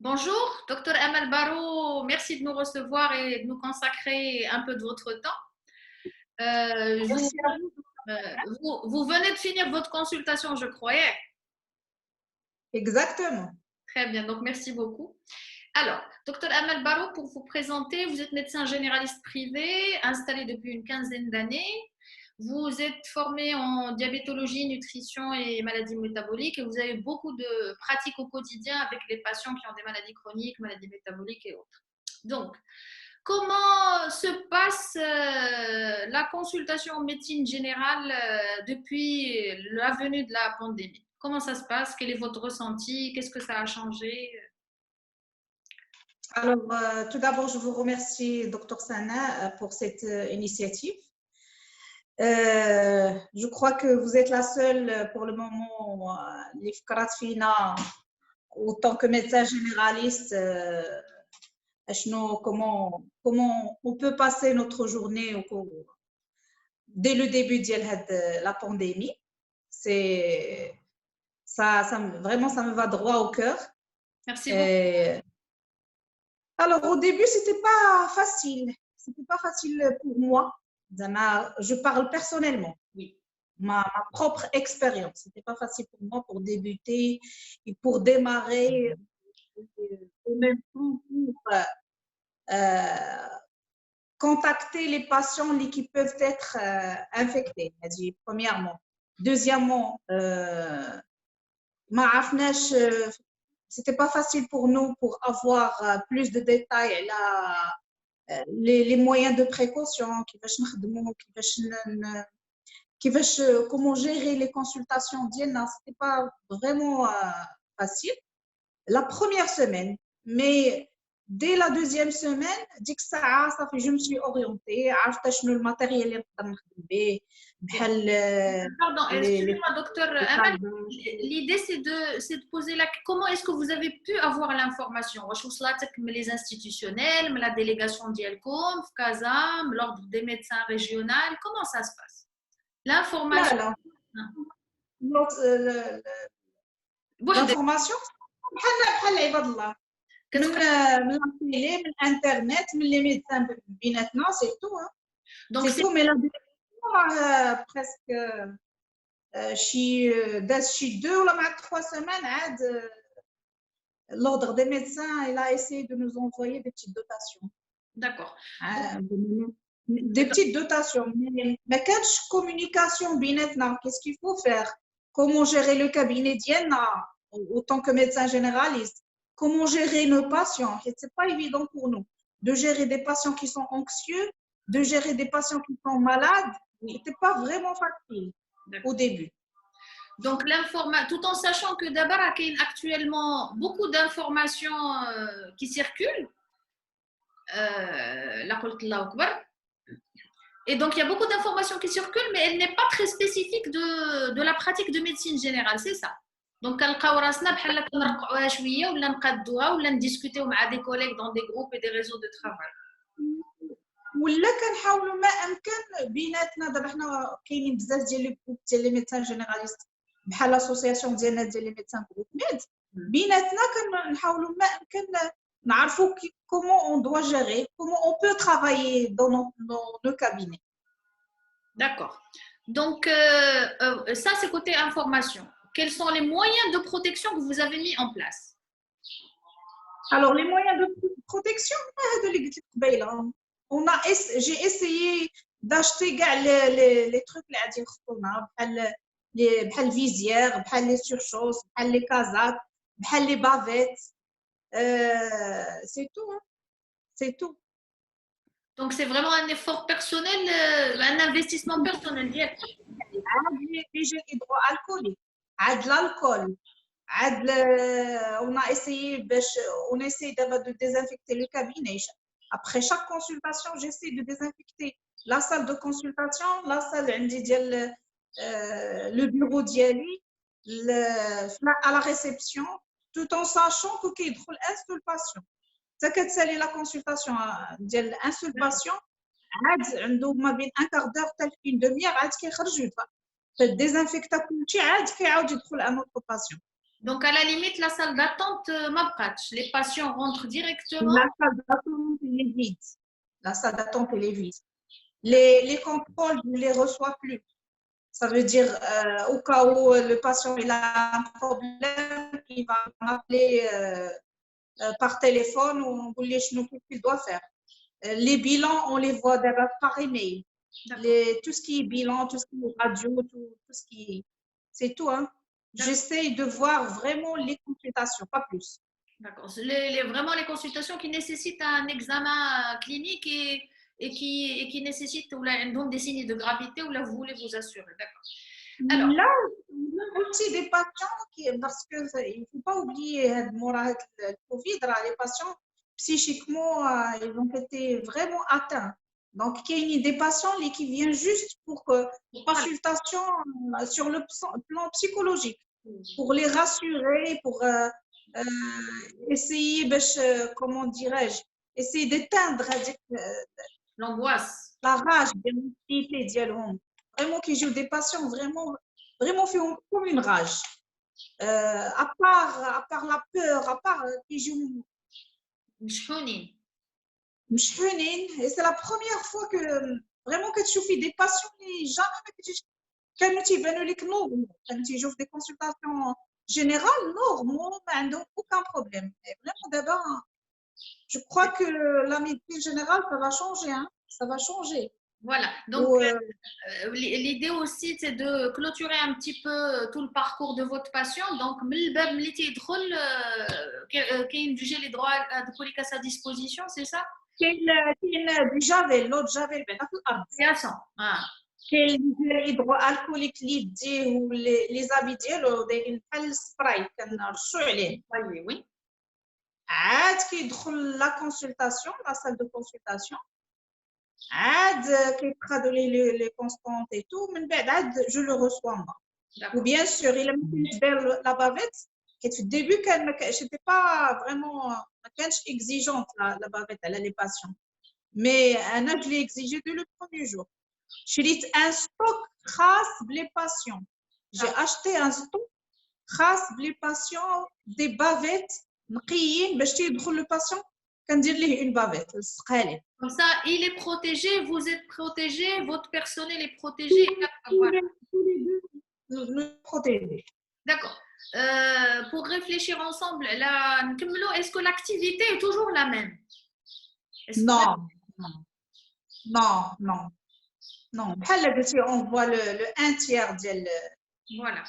Bonjour, docteur Amal Barou, merci de nous recevoir et de nous consacrer un peu de votre temps. Euh, je vous, Merci à vous. vous venez de finir votre consultation, je croyais. Exactement. Très bien, donc merci beaucoup. Alors, docteur Amal Barou, pour vous présenter, vous êtes médecin généraliste privé, installé depuis une quinzaine d'années. Vous êtes formé en diabétologie, nutrition et maladies métaboliques et vous avez beaucoup de pratiques au quotidien avec les patients qui ont des maladies chroniques, maladies métaboliques et autres. Donc, comment se passe la consultation en médecine générale depuis la venue de la pandémie? Comment ça se passe? Quel est votre ressenti? Qu'est-ce que ça a changé? Alors, tout d'abord, je vous remercie, Dr Sana, pour cette initiative. Je crois que vous êtes la seule pour le moment, les Fkrat Fina, autant que médecin généraliste, comment on peut passer notre journée dès le début de la pandémie. C'est vraiment, ça me va droit au cœur. Merci beaucoup. Et, alors, au début, c'était pas facile. C'était pas facile pour moi. Je parle personnellement. Oui. Ma propre expérience. C'était pas facile pour moi pour débuter et pour démarrer, au même temps pour contacter les patients qui peuvent être infectés. Premièrement. Deuxièmement, ما عرفناش c'était pas facile pour nous pour avoir plus de détails les moyens de précaution كيفاش نخدموا كيفاش comment gérer les consultations ديالنا c'était pas vraiment facile la première semaine mais dès la deuxième semaine ديك الساعه صافي je me suis orientée عرفت شنو الماتيريال اللي نقدر نخدم به بحال Pardon, les excusez-moi, docteur Amal. L'idée, c'est de poser la comment est-ce que vous avez pu avoir l'information? Les institutionnels, la délégation d'IELCOM, FCASAM, l'ordre des médecins régionaux, comment ça se passe? لا L'information. لا Bouhdé. l'information بحال عباد الله من التيلي من الانترنت من لي ميدسان بيناتنا سي تو Donc, سي c'est تو مي لا راه بريسك شي 2 ولا مع 3 semaines عاد l'ordre des médecins il a essayé de nous envoyer des petites dotations d'accord. Donc, des petites dotations mais ما كانش communication بيناتنا qu'est-ce qu'il faut faire comment gérer le cabinet ديالنا autant que médecin généraliste comment gérer nos patients c'est pas évident pour nous de gérer des patients qui sont anxieux de gérer des patients qui sont malades c'était pas vraiment facile au début. Donc, tout en sachant que d'abord, il y a actuellement beaucoup d'informations qui circulent. La Et donc, il y a beaucoup d'informations qui circulent, mais elle n'est pas très spécifique de la pratique de médecine générale, c'est ça. Donc, كنلقاو راسنا بحال كنرقعوها شويه ولا نقادوها ولا نديسكوتيو مع des collègues dans des groupes et des réseaux de travail. ولا كنحاولوا ما امكن بيناتنا دابا حنا كاينين بزاف ديال لي جروب ديال لي ميدسان جينيراليست بحال لاسوسياسيون ديالنا ديال لي ميدسان جروب ميد بيناتنا كنحاولوا ما امكن نعرفوا comment on doit gérer comment on peut travailler dans nos cabinets. D'accord. Donc, ça, c'est côté information. Quels sont les moyens de protection que vous avez mis en place? Alors, les moyens de protection, j'ai essayé d'acheter les trucs les visières, les surchausses, les casaques, les bavettes. C'est tout. Hein. C'est tout. Donc, c'est vraiment un effort personnel, un investissement personnel. Les gels hydroalcooliques, l'alcool. On a essayé de désinfecter le cabinet. Après chaque consultation, j'essaie de désinfecter la salle de consultation, la salle le bureau d'Yali, à la réception, tout en sachant qu'il y a un seul patient. C'est la consultation d'un seul patient, ما بين un quart d'heure حتى une demi-heure عاد كيخرج désinfecter كل شيء عاد كيعاود يدخل un autre patient. Donc, à la limite, la salle d'attente, ma bratch. Les patients rentrent directement. La salle d'attente, elle est vide. La salle d'attente, elle est vide. Les contrôles, je ne les reçois plus. Ça veut dire, au cas où le patient il a un problème, il va m'appeler par téléphone ou on vous dit ce qu'il doit faire. Les bilans, on les voit d'abord par email. Tout ce qui est bilan, tout ce qui est radio, tout ce qui est. C'est tout. Hein. J'essaie de voir vraiment les consultations, pas plus. D'accord. Vraiment les consultations qui nécessitent un examen clinique et qui nécessitent donc des signes de gravité ou là vous voulez vous assurer. D'accord. Alors, là aussi des patients parce qu'il ne faut pas oublier le Covid, les patients psychiquement ils ont été vraiment atteints. Donc, il y a des patients qui viennent juste pour consultation sur le plan psychologique, pour les rassurer, pour essayer, comment dirais-je, essayer d'éteindre l'angoisse, la rage, vraiment qui jouent des patients vraiment comme une rage. À part la peur, à part qui jouent. Et c'est la première fois que vraiment que tu fais des patients et jamais quand tu viens quand tu joues des consultations générales, normaux, aucun problème. Et vraiment d'abord, je crois que la médecine générale, ça va changer. Hein? Ça va changer. Voilà. Donc, l'idée aussi, c'est de clôturer un petit peu tout le parcours de votre patient. Donc, qui juger les droits à sa disposition, c'est ça? du javel, l'autre javel, hydroalcoolique ou les habits دايرين بحال السبراي كنرشوا عليه. Oui. عاد كيدخل لا كونسلطاسيون لا salle de consultation عاد كيتخادوا ليه les constantes et tout من بعد عاد je le reçois moi. Ou bien sûr il a mis la bavette في الديبي كان j'étais pas vraiment ما كانش exigeante la bavette على les patients mais انا je l'ai exigé dès le premier jour. شريت un stock خاص بلي patients. J'ai acheté un stock خاص بلي patients des bavettes نقيين باش تيدخل le patient كندير ليه une bavette نلصقها ليه. Comme ça, il est protégé, vous êtes protégé, votre personnel est protégé. Voilà. Tous les deux, nous protéger. D'accord. Pour réfléchir ensemble, est-ce que l'activité est toujours la même? Non, بحال قلتي on voit le 1/3 ديال voilà.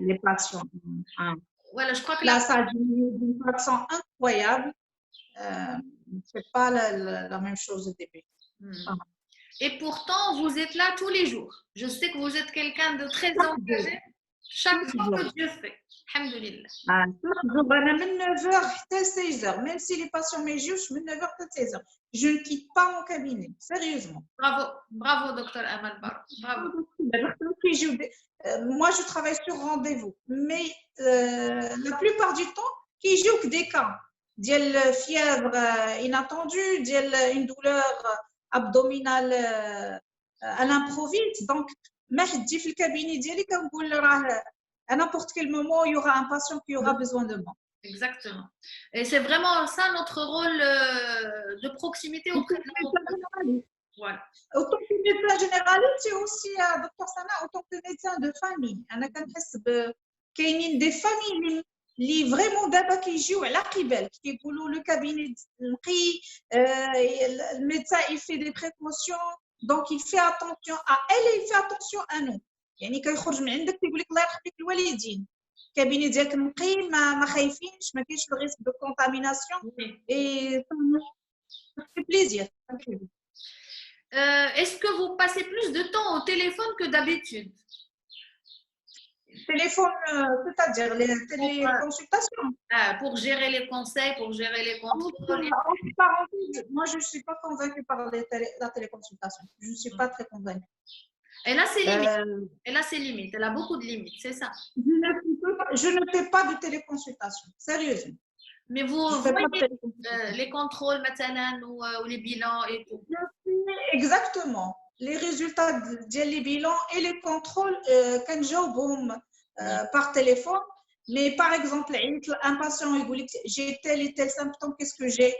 les patients. Voilà, je crois que là ça diminue d'une façon incroyable. C'est pas la même chose au début. Et pourtant, vous êtes là tous les jours. Je sais que vous êtes quelqu'un de très engagé. Chaque fois que Dieu fait. Alhamdulillah. من 9h حتى 16h, même si les patients me jugent, من 9h حتى 16h. Je ne quitte pas mon cabinet, sérieusement. Bravo, docteur Amal Barou. Bravo. Moi, je travaille sur rendez-vous, mais la plupart du temps, qui jouent que des cas. ديال fièvre inattendue, une douleur abdominale à l'improviste. Donc, ما تجي في الكابيني ديالي كنقول راه à n'importe quel moment il y aura un patient qui aura besoin de moi. Exactement. Et c'est vraiment ça notre rôle de proximité auprès de la voilà. Autant que médecin généraliste, c'est aussi docteur Sana, autant que médecin de famille. أنا كنحس كاينين des familles اللي vraiment دابا كيجيو على قبال كيقولوا le cabinet نقي الميدecin il fait des précautions donc il fait attention à elle et il fait attention à nous. يعني كيخرج من عندك تيقول لك الله يرحم لك الوالدين الكابيني ديالك نقي ما خايفينش ما كاينش le risque de contamination et ça fait plaisir. Est-ce que vous passez plus de temps au téléphone que d'habitude? Téléphone, c'est-à-dire les téléconsultations. Pour gérer les conseils, pour gérer les contrôles. Moi, je ne suis pas convaincue par la téléconsultation. Je ne suis pas très convaincue. Elle a ses limites. Elle a ses limites. Elle a beaucoup de limites, c'est ça. Je ne fais pas de téléconsultation, sérieusement. Mais vous voyez les contrôles maintenant ou les bilans et tout. Exactement. Les résultats des bilans et les contrôles quand j'ouvre par téléphone, Mais par exemple, un patient, il dit j'ai tel et tel symptôme, qu'est-ce que j'ai?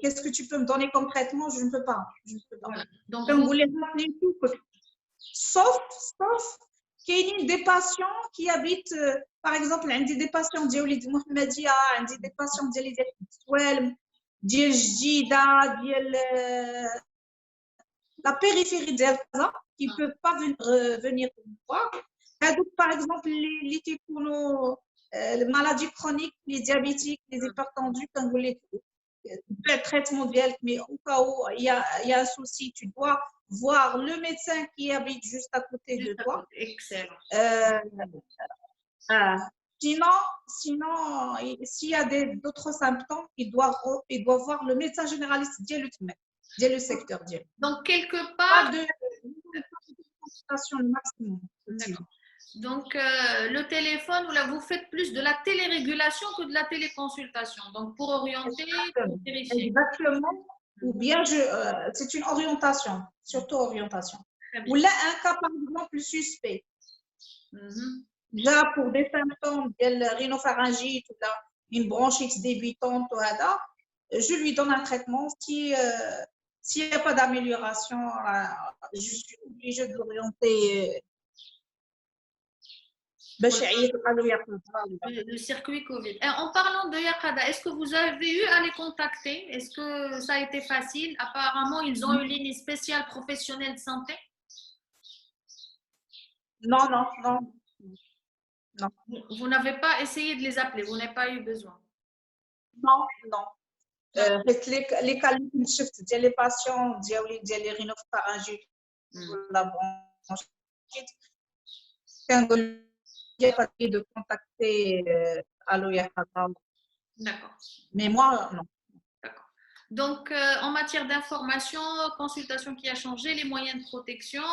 Qu'est-ce que tu peux me donner concrètement? Je ne peux pas. Je ne peux pas. Voilà. Donc, Donc, vous les rappelez tout. Sauf qu'il y a des patients qui habitent, par exemple, des patients ديالي د محمدية, des patients ديالي ديال السوالم, ديال الجديدة, ديال la périphérie de Gaza, qui ne peuvent pas venir voir. Donc, par exemple, les maladies chroniques, les diabétiques, les hypertendus, quand vous les le traitement direct, mais au cas où il y a un souci, tu dois voir le médecin qui habite juste à côté de toi. Excellent. Sinon, s'il y a d'autres symptômes, il doit voir le médecin généraliste dès le secteur. Donc, quelque part, pas de consultation maximum. Donc, le téléphone, là, vous faites plus de la télérégulation que de la téléconsultation. Donc, pour orienter, pour vérifier. Exactement. Ou bien, c'est une orientation, surtout orientation. Ou là, un cas, par exemple, suspect. Là, pour des symptômes de rhinopharyngite, ou là, une bronchite débutante, je lui donne un traitement. S'il n'y a pas d'amélioration, je suis obligée de l'orienter. Le circuit Covid. En parlant de Yaqada, est-ce que vous avez eu à les contacter? Est-ce que ça a été facile? Apparemment, ils ont une ligne spéciale professionnelle de santé. Non. Vous n'avez pas essayé de les appeler, vous n'avez pas eu besoin. Non. Les cas les patients ديال les rhinopharyngites, la bronchite, il n'y a pas de contacter Allo Yaqada. D'accord. Mais moi, non. D'accord. Donc, en matière d'information, consultation qui a changé, les moyens de protection,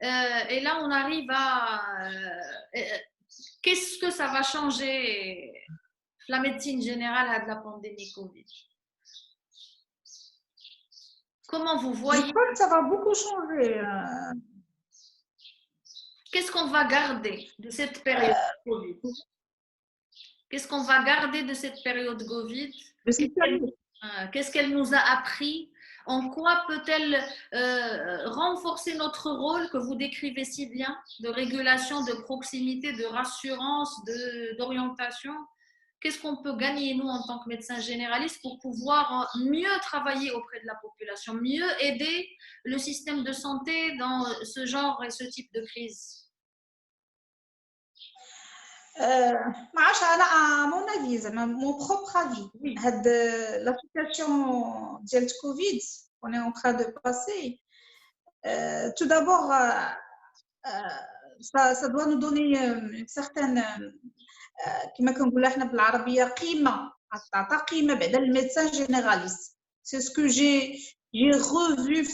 et là, on arrive à... qu'est-ce que ça va changer la médecine générale à de la pandémie Covid? Comment vous voyez? Je crois que ça va beaucoup changer. Qu'est-ce qu'on va garder de cette période Covid? Qu'est-ce qu'on va garder de cette période Covid? Qu'est-ce qu'elle nous a appris? En quoi peut-elle renforcer notre rôle que vous décrivez si bien, de régulation, de proximité, de rassurance, d'orientation? Qu'est-ce qu'on peut gagner, nous, en tant que médecins généralistes, pour pouvoir mieux travailler auprès de la population, mieux aider le système de santé dans ce genre et ce type de crise? À mon avis, mon propre avis, la situation de Covid qu'on est en train de passer, tout d'abord, ça doit nous donner une certaine, كما كنقولوا احنا بالعربيه قيمه بعد الميدسان généraliste. C'est ce que j'ai revu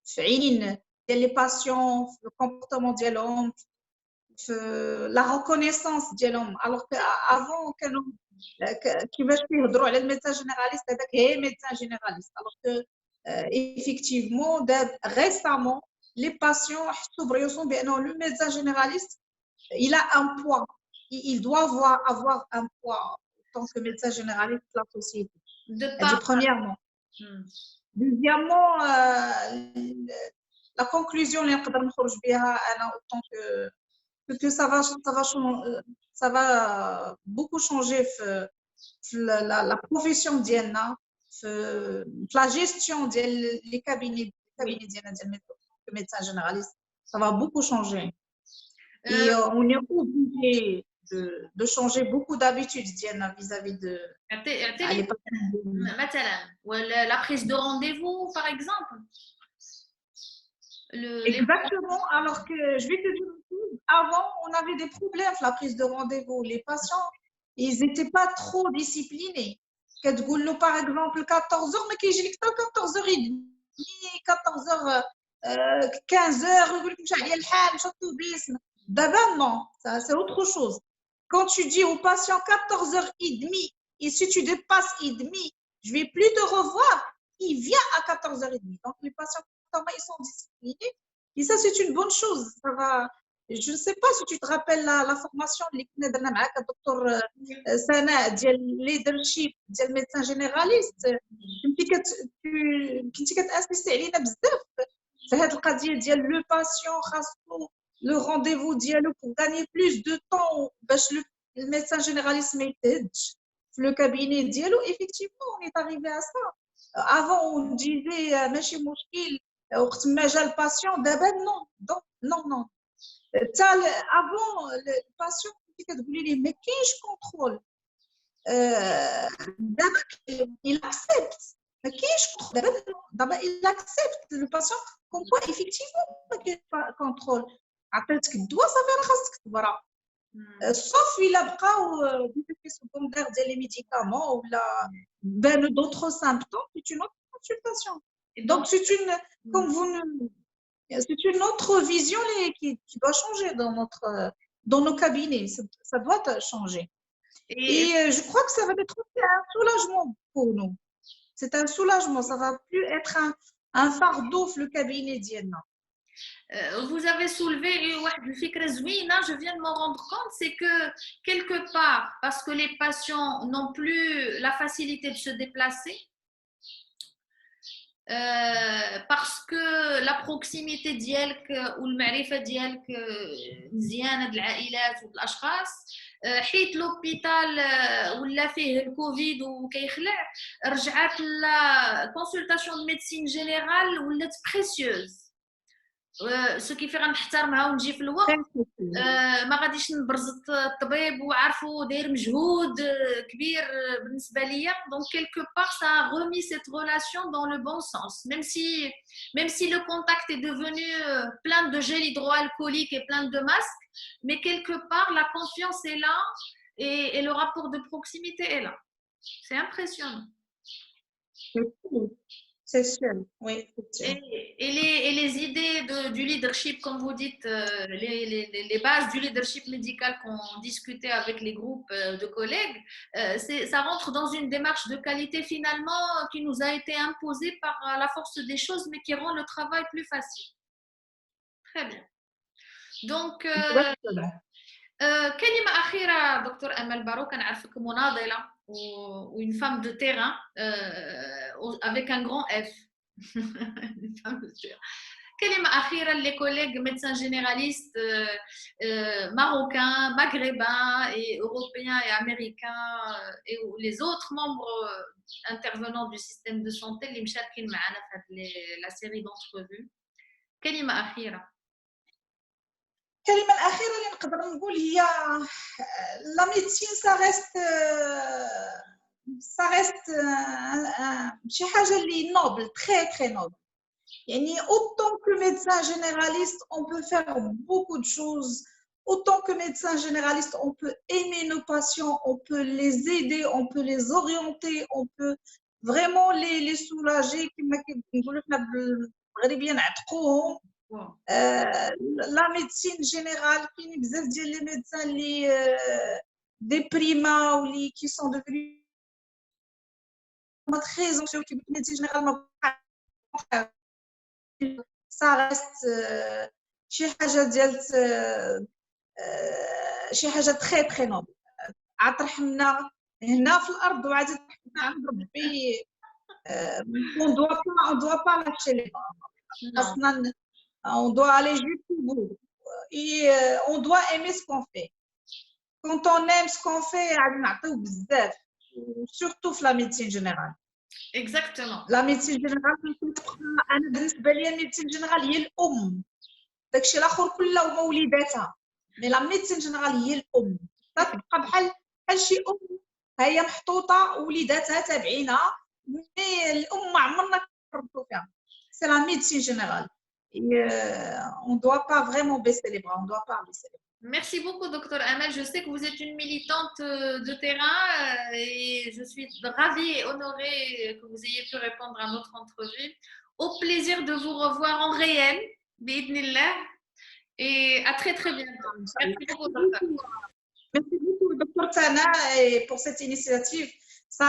في عينين ديال les patients, le comportement ديالهم, la reconnaissance ديالهم. alors qu'avant كانوا كيفاش كيهضروا على الميدسان généraliste هذاك هي médecin généraliste, alors que effectivement récemment les patients حسوا بريوسهم بانه le médecin généraliste il a un poids, il doit avoir un poids en tant que médecin généraliste de la société. Premièrement. Deuxièmement, la conclusion اللي نقدر نخرج بها انا autant que ça va beaucoup changer la profession ديالنا, la gestion ديال les cabinets ديالنا ديال médecin généraliste, ça va beaucoup changer. Et on est obligé de changer beaucoup d'habitudes vis-à-vis de la prise de rendez-vous, par exemple. Exactement. Alors que je vais te dire, avant, on avait des problèmes la prise de rendez-vous. Les patients, ils n'étaient pas trop disciplinés. Par exemple, 14h, mais qui j'ai 14h30, 14h, 15h, d'abord, non, c'est autre chose. Quand tu dis au patient 14h30, et si tu dépasses et je ne vais plus te revoir, il vient à 14h30. Donc, les patients, ils sont disciplinés. Et ça, c'est une bonne chose. Ça va Je ne sais pas si tu te rappelles la formation اللي كنا درنا معاك دكتور سناء ديال leadership ديال médecin généraliste. كنتي كتاسيستي علينا بزاف في هذه القضيه ديال لو باسيون خاصو لو رونديفو ديالو pour gagner plus de temps باش الميدسان جينيراليست ما يتهدش في لو كابيني ديالو. effectivement on est arrivé à ça. avant on disait ماشي مشكل وقت ما جا الباسيون. دابا non. avant الباسيون كنتي كتقولي ليه ما كاينش كونترول. دابا il accepte ما كاينش كونترول. دابا il accepte le patient comme quoi effectivement ما كاينش كونترول. عطيتك الدواء صافي راه خاصك تبرا. sauf الا بقاو دي سكوندير ديال لي ميديكامون ولا بانوا d'autres symptômes. C'est une autre consultation. Donc c'est une comme vous c'est une autre vision qui doit changer dans nos cabinets. Ça doit changer. Et je crois que ça va être un soulagement pour nous. C'est un soulagement. Ça va plus être un fardeau le cabinet d'Ienna. Vous avez soulevé une fikra zouina, je viens de m'en rendre compte, c'est que quelque part, parce que les patients n'ont plus la facilité de se déplacer, parce que la proximité ديالك والمعرفة ديالك مزيانة د العائلات والاشخاص، حيت لوبيتال ولا فيه الكوفيد وكيخلع، رجعت لا كونسلطاسيون دو ميديسين جينيرال ولات بريسيوز. سو كيفي غنحترمها ونجي في الوقت. ما غاديش نبرز الطبيب وعارفو داير مجهود كبير بالنسبه ليا. دونك quelque part ça a remis cette relation dans le bon sens, même si le contact est devenu plein de gel hydroalcoolique et plein de masques, mais quelque part la confiance est là et le rapport de proximité est là. C'est impressionnant. C'est sûr, oui. Et les idées du leadership, comme vous dites, les bases du leadership médical qu'on discutait avec les groupes de collègues, ça rentre dans une démarche de qualité finalement qui nous a été imposée par la force des choses, mais qui rend le travail plus facile. Très bien. Donc, كلمة أخيرة دكتور أمل بارو. كنعرفك مناضلة ou une femme de terrain avec un grand F. Une femme de terrain. كلمة أخيرة les collègues médecins généralistes marocains, maghrébins et européens et américains et les autres membres intervenants du système de santé اللي مشاركين معنا في la série d'entrevues. كلمة أخيرة. الكلمة الأخيرة اللي نقدر نقول هي la médecine ça reste شي حاجة اللي noble, très noble. يعني autant que médecin généraliste on peut faire beaucoup de choses. Autant que médecin généraliste on peut aimer nos patients, on peut les aider, on peut les orienter, on peut vraiment les soulager كما كنقولوا حنا بالمغربية نعتقوهم. La médecine générale كاين بزاف ديال لي ميدسان اللي ديبريما واللي qui sont devenus très anxieux. La médecine générale ça reste شي حاجه ديال شي حاجه très noble. عطرحنا هنا في الارض وعاد طرحنا عند ربي. on doit pas lâcher les bras. On doit aller jusqu'au bout et on doit aimer ce qu'on fait. Quand on aime ce qu'on fait, surtout la médecine générale. Exactement. La médecine générale, أنا بالنسبة لي الميديسين جينيرال هي الأم. داكشي الآخر كله هما وليداتها. مي لا ميديسين جينيرال هي الأم. تبقى بحال شي أم هي محطوطة ووليداتها تابعينها. مي الأم ما عمرنا كنربطو فيها. C'est la médecine générale. On ne doit pas vraiment baisser les bras, on ne doit pas baisser les bras. Merci beaucoup, Dr Amel. Je sais que vous êtes une militante de terrain et je suis ravie et honorée que vous ayez pu répondre à notre entrevue. Au plaisir de vous revoir en réel, bi'idnillah, et à très bientôt. Merci beaucoup, docteur. Merci beaucoup, Dr Sana, et pour cette initiative. Ça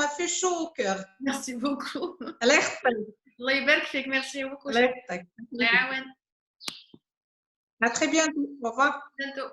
m'a fait chaud au cœur. Merci beaucoup. Allah يبارك فيك. Merci beaucoup. الله يحفظك. الله يعاون. À très bientôt. Au revoir. bientôt.